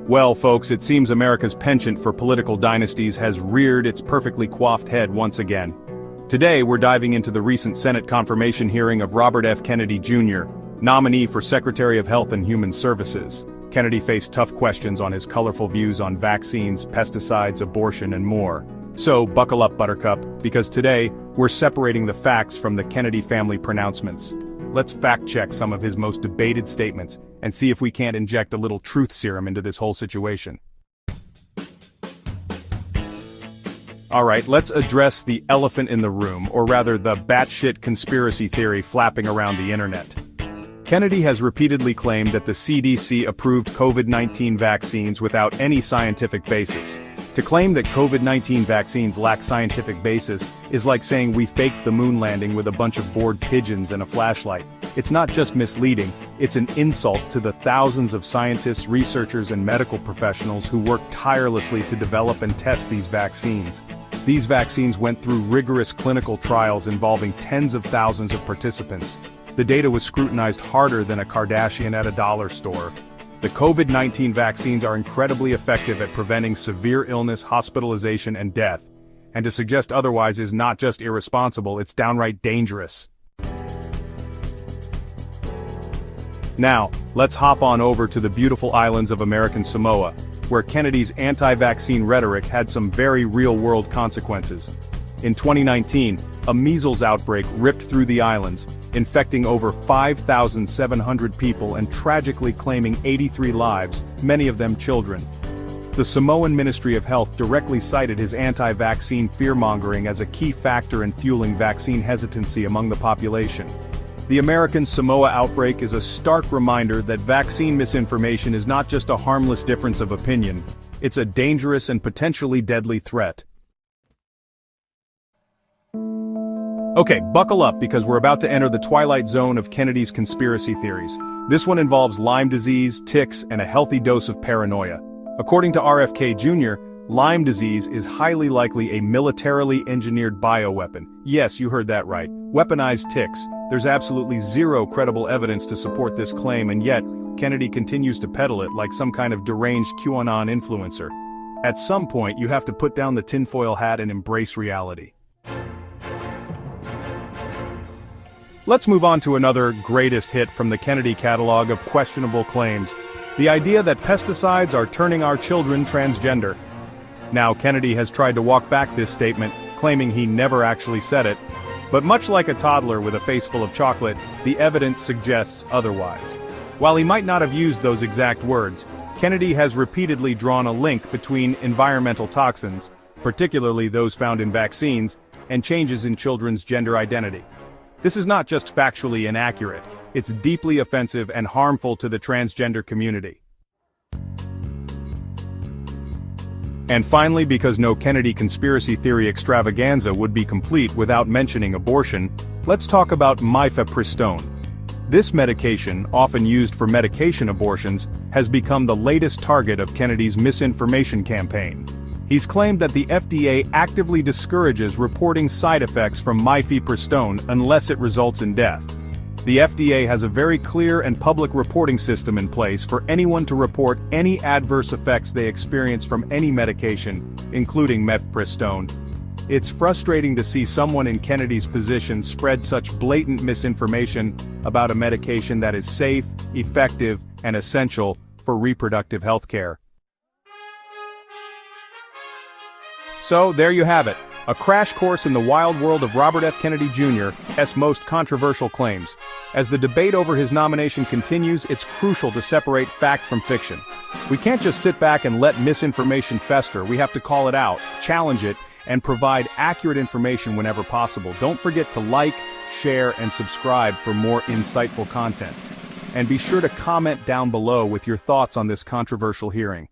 Well, folks, it seems America's penchant for political dynasties has reared its perfectly coiffed head once again. Today, we're diving into the recent Senate confirmation hearing of Robert F. Kennedy Jr., nominee for Secretary of Health and Human Services. Kennedy faced tough questions on his colorful views on vaccines, pesticides, abortion, and more. So, buckle up, Buttercup, because today, we're separating the facts from the Kennedy family pronouncements. Let's fact-check some of his most debated statements, and see if we can't inject a little truth serum into this whole situation. Alright, let's address the elephant in the room, or rather the batshit conspiracy theory flapping around the internet. Kennedy has repeatedly claimed that the CDC approved COVID-19 vaccines without any scientific basis. To claim that COVID-19 vaccines lack scientific basis is like saying we faked the moon landing with a bunch of bored pigeons and a flashlight. It's not just misleading, it's an insult to the thousands of scientists, researchers, and medical professionals who work tirelessly to develop and test these vaccines. These vaccines went through rigorous clinical trials involving tens of thousands of participants. The data was scrutinized harder than a Kardashian at a dollar store. The COVID-19 vaccines are incredibly effective at preventing severe illness, hospitalization, and death. And to suggest otherwise is not just irresponsible, it's downright dangerous. Now, let's hop on over to the beautiful islands of American Samoa, where Kennedy's anti-vaccine rhetoric had some very real-world consequences. In 2019, a measles outbreak ripped through the islands, infecting over 5,700 people and tragically claiming 83 lives, many of them children. The Samoan Ministry of Health directly cited his anti-vaccine fear-mongering as a key factor in fueling vaccine hesitancy among the population. The American Samoa outbreak is a stark reminder that vaccine misinformation is not just a harmless difference of opinion, it's a dangerous and potentially deadly threat. Okay, buckle up because we're about to enter the twilight zone of Kennedy's conspiracy theories. This one involves Lyme disease, ticks, and a healthy dose of paranoia. According to RFK Jr., Lyme disease is highly likely a militarily engineered bioweapon. Yes, you heard that right. Weaponized ticks. There's absolutely zero credible evidence to support this claim, and yet, Kennedy continues to peddle it like some kind of deranged QAnon influencer. At some point, you have to put down the tinfoil hat and embrace reality. Let's move on to another greatest hit from the Kennedy catalog of questionable claims. The idea that pesticides are turning our children transgender. Now, Kennedy has tried to walk back this statement, claiming he never actually said it. But much like a toddler with a face full of chocolate, the evidence suggests otherwise. While he might not have used those exact words, Kennedy has repeatedly drawn a link between environmental toxins, particularly those found in vaccines, and changes in children's gender identity. This is not just factually inaccurate, it's deeply offensive and harmful to the transgender community. And finally, because no Kennedy conspiracy theory extravaganza would be complete without mentioning abortion, let's talk about mifepristone. This medication, often used for medication abortions, has become the latest target of Kennedy's misinformation campaign. He's claimed that the FDA actively discourages reporting side effects from mifepristone unless it results in death. The FDA has a very clear and public reporting system in place for anyone to report any adverse effects they experience from any medication, including mifepristone. It's frustrating to see someone in Kennedy's position spread such blatant misinformation about a medication that is safe, effective, and essential for reproductive health care. So, there you have it, a crash course in the wild world of Robert F. Kennedy Jr.'s most controversial claims. As the debate over his nomination continues, it's crucial to separate fact from fiction. We can't just sit back and let misinformation fester. We have to call it out, challenge it, and provide accurate information whenever possible. Don't forget to like, share, and subscribe for more insightful content. And be sure to comment down below with your thoughts on this controversial hearing.